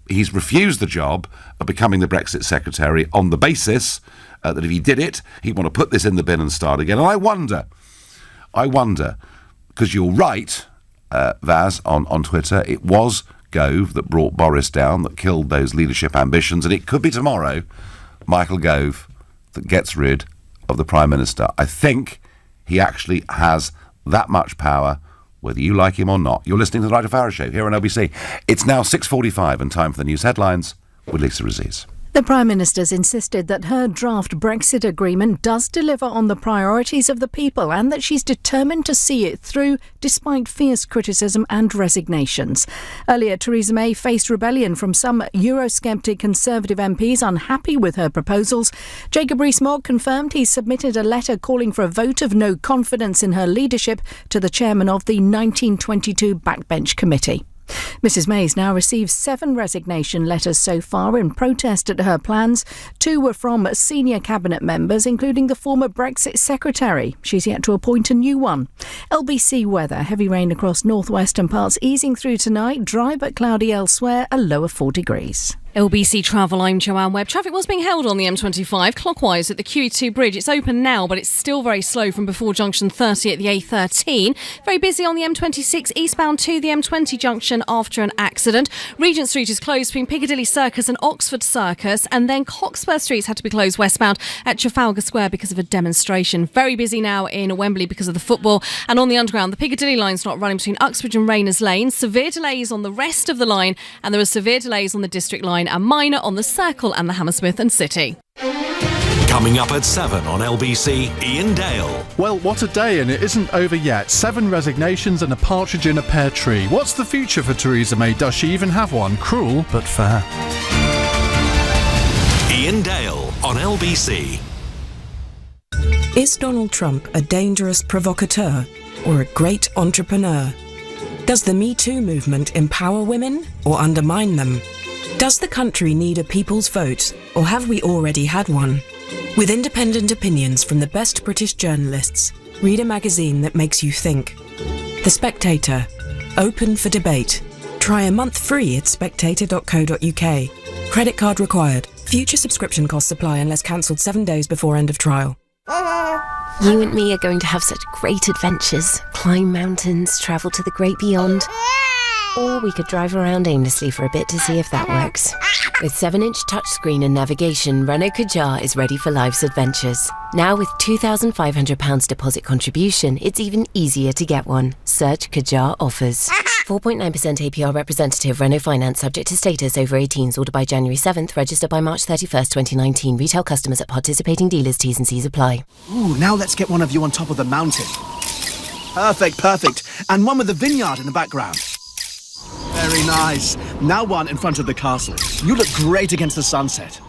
He's refused the job of becoming the Brexit secretary on the basis that if he did it, he'd want to put this in the bin and start again. And I wonder, because you're right, Vaz, on Twitter, it was Gove that brought Boris down, that killed those leadership ambitions, and it could be tomorrow, Michael Gove, that gets rid of the Prime Minister. I think he actually has that much power, whether you like him or not. You're listening to the Nigel Farage Show here on LBC. It's now 6:45 and time for the news headlines with Lisa Aziz. The Prime Minister's insisted that her draft Brexit agreement does deliver on the priorities of the people and that she's determined to see it through despite fierce criticism and resignations. Earlier, Theresa May faced rebellion from some Eurosceptic Conservative MPs unhappy with her proposals. Jacob Rees-Mogg confirmed he's submitted a letter calling for a vote of no confidence in her leadership to the chairman of the 1922 Backbench Committee. Mrs May's now received 7 resignation letters so far in protest at her plans. 2 were from senior cabinet members, including the former Brexit secretary. She's yet to appoint a new one. LBC weather, heavy rain across northwestern parts, easing through tonight, dry but cloudy elsewhere, a low of 4 degrees. LBC Travel, I'm Joanne Webb. Traffic was being held on the M25 clockwise at the QE2 bridge. It's open now, but it's still very slow from before junction 30 at the A13. Very busy on the M26 eastbound to the M20 junction after an accident. Regent Street is closed between Piccadilly Circus and Oxford Circus, and then Cockspur Street's had to be closed westbound at Trafalgar Square because of a demonstration. Very busy now in Wembley because of the football, and on the Underground, the Piccadilly line's not running between Uxbridge and Rayners Lane. Severe delays on the rest of the line, and there are severe delays on the District line and minor on the Circle and the Hammersmith and City. Coming up at 7 on LBC, Ian Dale. Well, what a day, and it isn't over yet. 7 resignations and a partridge in a pear tree. What's the future for Theresa May? Does she even have one? Cruel, but fair. Ian Dale on LBC. Is Donald Trump a dangerous provocateur or a great entrepreneur? Does the Me Too movement empower women or undermine them? Does the country need a people's vote, or have we already had one? With independent opinions from the best British journalists, read a magazine that makes you think. The Spectator. Open for debate. Try a month free at spectator.co.uk. Credit card required. Future subscription costs apply unless cancelled 7 days before end of trial. You and me are going to have such great adventures. Climb mountains, travel to the great beyond. Or we could drive around aimlessly for a bit to see if that works. With 7-inch touchscreen and navigation, Renault Kadjar is ready for life's adventures. Now with £2,500 deposit contribution, it's even easier to get one. Search Kadjar offers. 4.9% APR representative, Renault Finance, subject to status, over 18s, ordered by January 7th, registered by March 31st, 2019. Retail customers at participating dealers, T's and C's apply. Ooh, now let's get one of you on top of the mountain. Perfect. And one with the vineyard in the background. Very nice. Now one in front of the castle. You look great against the sunset.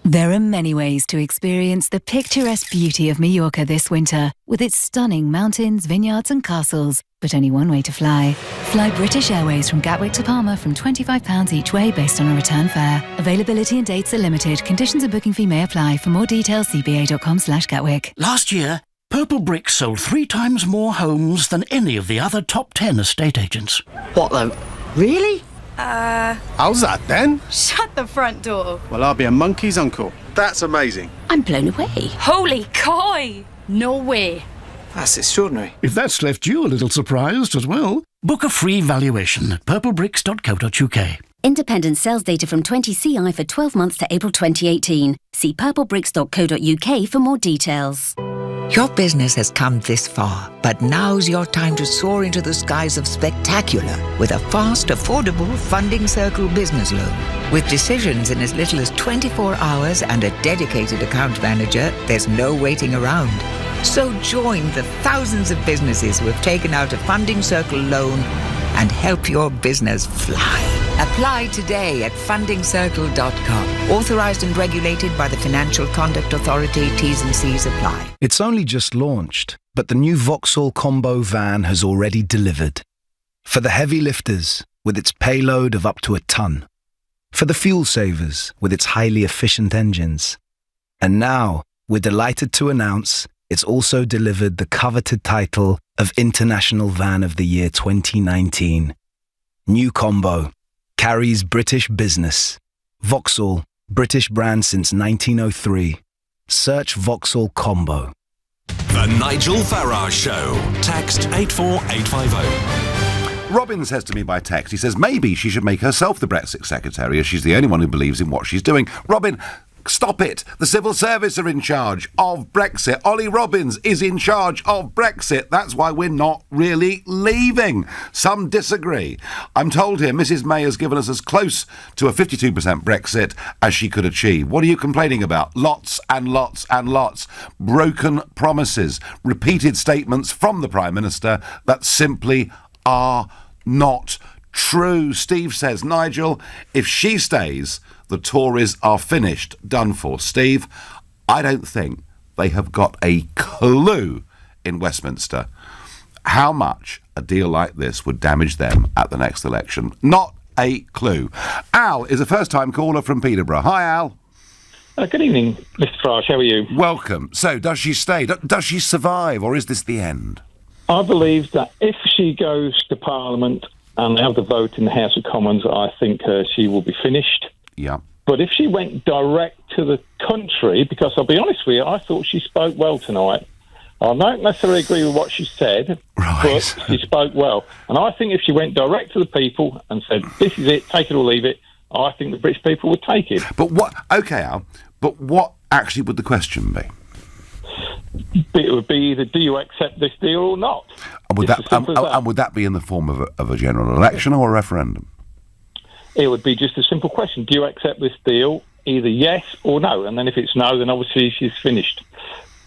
There are many ways to experience the picturesque beauty of Mallorca this winter, with its stunning mountains, vineyards and castles. But only one way to fly. Fly British Airways from Gatwick to Palma from £25 each way based on a return fare. Availability and dates are limited. Conditions and booking fee may apply. For more details, cba.com/Gatwick. Last year, Purple Bricks sold 3 times more homes than any of the other top 10 estate agents. What though? Really? How's that then? Shut the front door. Well, I'll be a monkey's uncle. That's amazing. I'm blown away. Holy coy! No way. That's extraordinary. If that's left you a little surprised as well, book a free valuation at purplebricks.co.uk. Independent sales data from 20CI for 12 months to April 2018. See purplebricks.co.uk for more details. Your business has come this far, but now's your time to soar into the skies of spectacular with a fast, affordable Funding Circle business loan. With decisions in as little as 24 hours and a dedicated account manager, there's no waiting around. So join the thousands of businesses who have taken out a Funding Circle loan and help your business fly. Apply today at fundingcircle.com. Authorised and regulated by the Financial Conduct Authority. T's and C's apply. It's only just launched, but the new Vauxhall Combo van has already delivered. For the heavy lifters, with its payload of up to a ton. For the fuel savers, with its highly efficient engines. And now, we're delighted to announce it's also delivered the coveted title of International Van of the Year 2019. New Combo. Carries British business. Vauxhall, British brand since 1903. Search Vauxhall Combo. The Nigel Farage Show. Text 84850. Robin says to me by text, he says maybe she should make herself the Brexit secretary as she's the only one who believes in what she's doing. Robin, stop it. The civil service are in charge of Brexit. Ollie Robbins is in charge of Brexit. That's why we're not really leaving. Some disagree. I'm told here Mrs May has given us as close to a 52% Brexit as she could achieve. What are you complaining about? Lots and lots and lots. Broken promises. Repeated statements from the Prime Minister that simply are not true. Steve says, Nigel, if she stays, the Tories are finished, done for. Steve, I don't think they have got a clue in Westminster how much a deal like this would damage them at the next election. Not a clue. Al is a first-time caller from Peterborough. Hi, Al. Good evening, Mr. Farage. How are you? Welcome. So, does she stay? Does she survive, or is this the end? I believe that if she goes to Parliament and they have the vote in the House of Commons, I think she will be finished. Yeah. But if she went direct to the country, because I'll be honest with you, I thought she spoke well tonight. I don't necessarily agree with what she said, but she spoke well. And I think if she went direct to the people and said, this is it, take it or leave it, I think the British people would take it. But what, okay, Al, but what actually would the question be? It would be either, do you accept this deal or not? And would, and would that be in the form of a general election or a referendum? It would be just a simple question. Do you accept this deal? Either yes or no. And then if it's no, then obviously she's finished.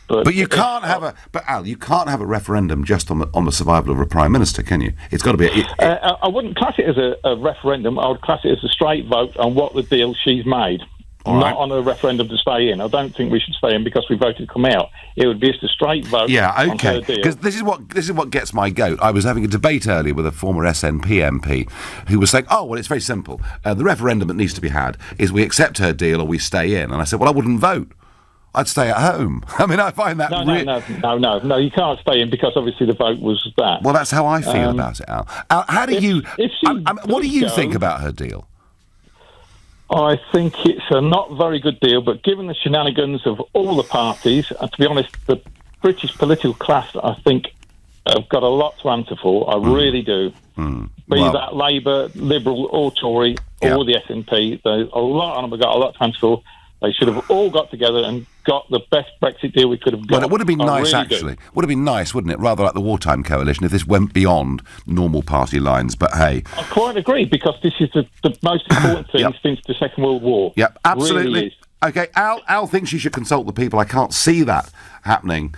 But you can't have Al, you can't have a referendum just on the survival of a Prime Minister, can you? It's got to be... I wouldn't class it as a referendum. I would class it as a straight vote on what the deal she's made. Not on a referendum to stay in. I don't think we should stay in because we voted to come out. It would be just a straight vote. Yeah, okay. On her deal. Because this is what gets my goat. I was having a debate earlier with a former SNP MP who was saying, "Oh, well, it's very simple. The referendum that needs to be had is we accept her deal or we stay in." And I said, "Well, I wouldn't vote. I'd stay at home. I mean, I find that... No, you can't stay in because obviously the vote was that. Well, that's how I feel about it, Al. Al, how do you... what do you think about her deal? I think it's a not very good deal, but given the shenanigans of all the parties, and to be honest, the British political class, I think, have got a lot to answer for. I really do. Be that Labour, Liberal or Tory or the SNP, a lot of them have got a lot to answer for. They should have all got together and got the best Brexit deal we could have got. Well, it would have been nice, actually. Would have been nice, wouldn't it? Rather like the wartime coalition, if this went beyond normal party lines. But hey... I quite agree, because this is the most important thing since the Second World War. Yeah, absolutely. Really is. OK, Al thinks you should consult the people. I can't see that happening.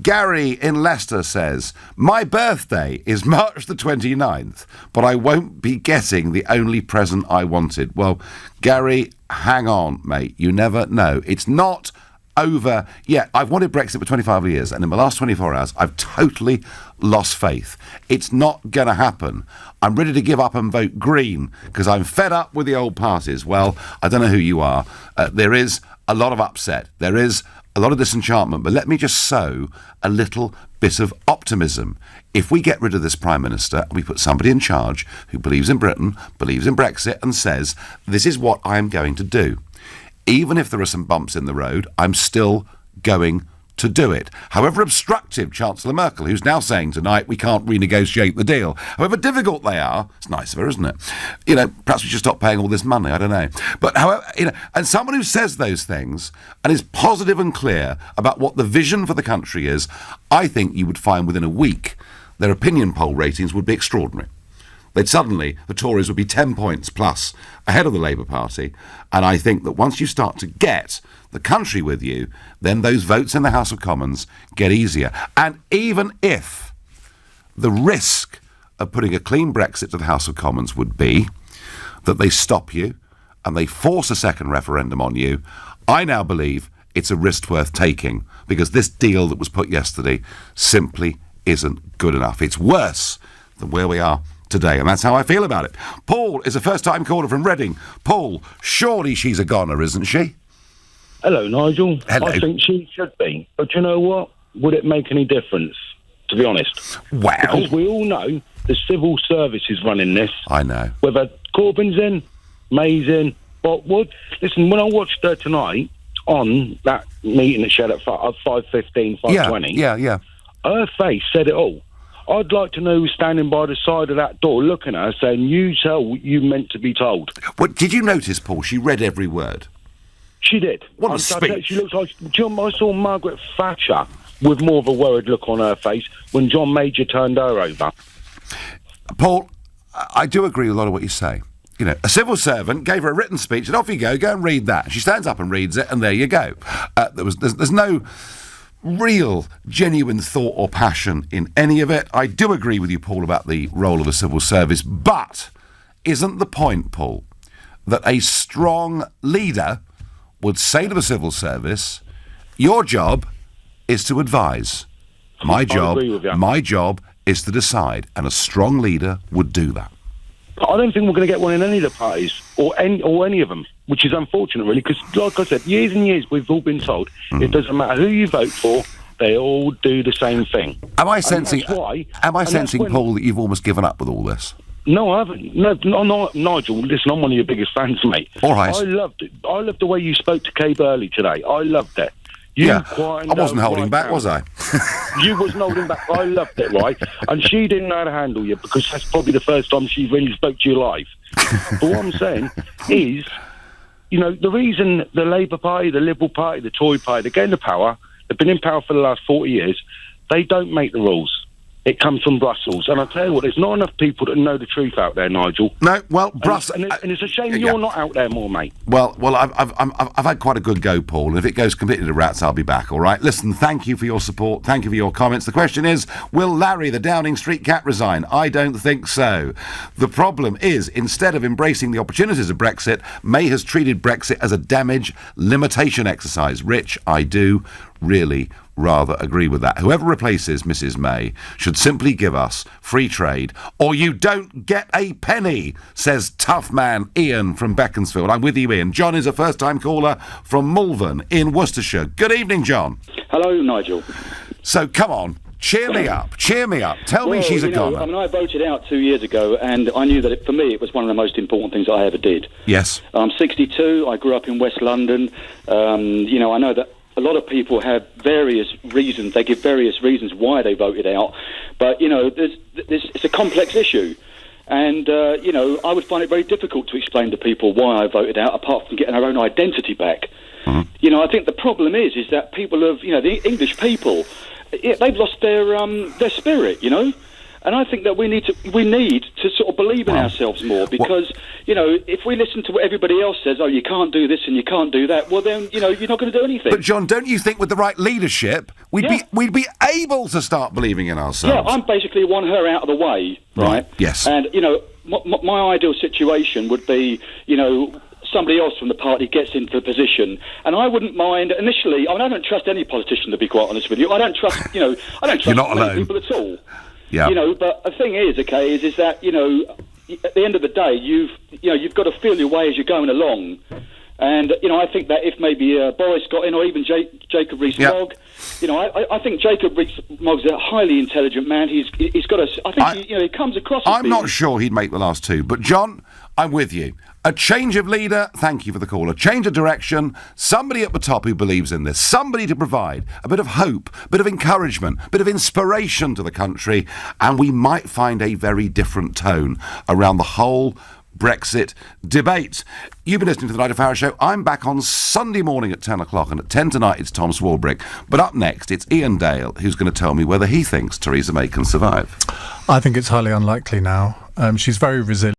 Gary in Leicester says, my birthday is March the 29th, but I won't be getting the only present I wanted. Well, Gary, hang on, mate. You never know. It's not over yet. I've wanted Brexit for 25 years, and in the last 24 hours, I've totally lost faith. It's not going to happen. I'm ready to give up and vote Green, because I'm fed up with the old parties. Well, I don't know who you are. There is a lot of upset. There is a lot of disenchantment, but let me just sow a little bit of optimism. If we get rid of this Prime Minister and we put somebody in charge who believes in Britain, believes in Brexit, and says, this is what I'm going to do, even if there are some bumps in the road, I'm still going to do it. However obstructive Chancellor Merkel, who's now saying tonight we can't renegotiate the deal, however difficult they are, it's nice of her, isn't it? You know, perhaps we should stop paying all this money, I don't know. But however, you know, and someone who says those things and is positive and clear about what the vision for the country is, I think you would find within a week their opinion poll ratings would be extraordinary. They'd suddenly, the Tories would be 10 points plus ahead of the Labour Party, and I think that once you start to get the country with you, then those votes in the House of Commons get easier. And even if the risk of putting a clean Brexit to the House of Commons would be that they stop you and they force a second referendum on you, I now believe it's a risk worth taking, because this deal that was put yesterday simply isn't good enough. It's worse than where we are today, and that's how I feel about it. Paul is a first-time caller from Reading. Paul, surely she's a goner, isn't she? Hello, Nigel. Hello. I think she should be. But you know what? Would it make any difference, to be honest? Well... Because we all know the civil service is running this. I know. Whether Corbyn's in, May's in, Botwood. Listen, when I watched her tonight on that meeting that she had at 5:15, 5:20... Yeah. Her face said it all. I'd like to know who's standing by the side of that door looking at her saying, you tell what you meant to be told. Well, did you notice, Paul, she read every word? She did. What a speech. She looks like... I saw Margaret Thatcher with more of a worried look on her face when John Major turned her over. Paul, I do agree with a lot of what you say. You know, a civil servant gave her a written speech and off you go and read that. She stands up and reads it and there you go. There's no real, genuine thought or passion in any of it. I do agree with you, Paul, about the role of the civil service, but isn't the point, Paul, that a strong leader would say to the civil service, your job is to advise. My job is to decide, and a strong leader would do that. I don't think we're going to get one in any of the parties, or any of them, which is unfortunate, really, because, like I said, years and years we've all been told it doesn't matter who you vote for, they all do the same thing. Am I sensing, Paul, that you've almost given up with all this? No, I haven't. No, Nigel, listen, I'm one of your biggest fans, mate. All right. I loved it. I loved the way you spoke to Kay Burley today. I loved it. I wasn't holding back, was I? You wasn't holding back. I loved it, right? And she didn't know how to handle you, because that's probably the first time she really spoke to you live. But what I'm saying is, you know, the reason the Labour Party, the Liberal Party, the Tory Party, they're getting the power, they've been in power for the last 40 years, they don't make the rules. It comes from Brussels. And I'll tell you what, there's not enough people that know the truth out there, Nigel. No, well, Brussels... And it's a shame you're not out there more, mate. Well, I've had quite a good go, Paul, and if it goes completely to rats, I'll be back, all right? Listen, thank you for your support, thank you for your comments. The question is, will Larry, the Downing Street cat, resign? I don't think so. The problem is, instead of embracing the opportunities of Brexit, May has treated Brexit as a damage limitation exercise. Rich, I do. really rather agree with that. Whoever replaces Mrs May should simply give us free trade, or you don't get a penny, says tough man Ian from Beaconsfield. I'm with you, Ian. John is a first-time caller from Malvern in Worcestershire. Good evening, John. Hello, Nigel. So, come on. Cheer me up. Tell me she's a goner. I mean, I voted out 2 years ago, and I knew that for me it was one of the most important things I ever did. Yes. I'm 62. I grew up in West London. I know that a lot of people have various reasons. They give various reasons why they voted out. But, it's a complex issue. And, I would find it very difficult to explain to people why I voted out, apart from getting our own identity back. Mm-hmm. I think the problem is that people have, the English people, they've lost their spirit, and I think that we need to sort of believe in ourselves more, because if we listen to what everybody else says, you can't do this and you can't do that, well then you're not going to do anything. But John, don't you think with the right leadership we'd be able to start believing in ourselves? Yeah, I'm basically want her out of the way, right? Yes. And my ideal situation would be somebody else from the party gets into the position, and I wouldn't mind initially. I don't trust any politician, to be quite honest with you. I don't trust, I don't trust many people at all. Yeah. But the thing is, is that at the end of the day, you've got to feel your way as you're going along, and I think that if maybe Boris got in, or even Jacob Rees-Mogg, I think Jacob Rees-Mogg's a highly intelligent man. He's got a. I think he comes across. I'm not sure he'd make the last two, but John, I'm with you. A change of leader, thank you for the call, a change of direction, somebody at the top who believes in this, somebody to provide a bit of hope, a bit of encouragement, a bit of inspiration to the country, and we might find a very different tone around the whole Brexit debate. You've been listening to the Nigel Farage Show. I'm back on Sunday morning at 10 o'clock, and at 10 tonight it's Tom Swarbrick. But up next, it's Ian Dale, who's going to tell me whether he thinks Theresa May can survive. I think it's highly unlikely now. She's very resilient.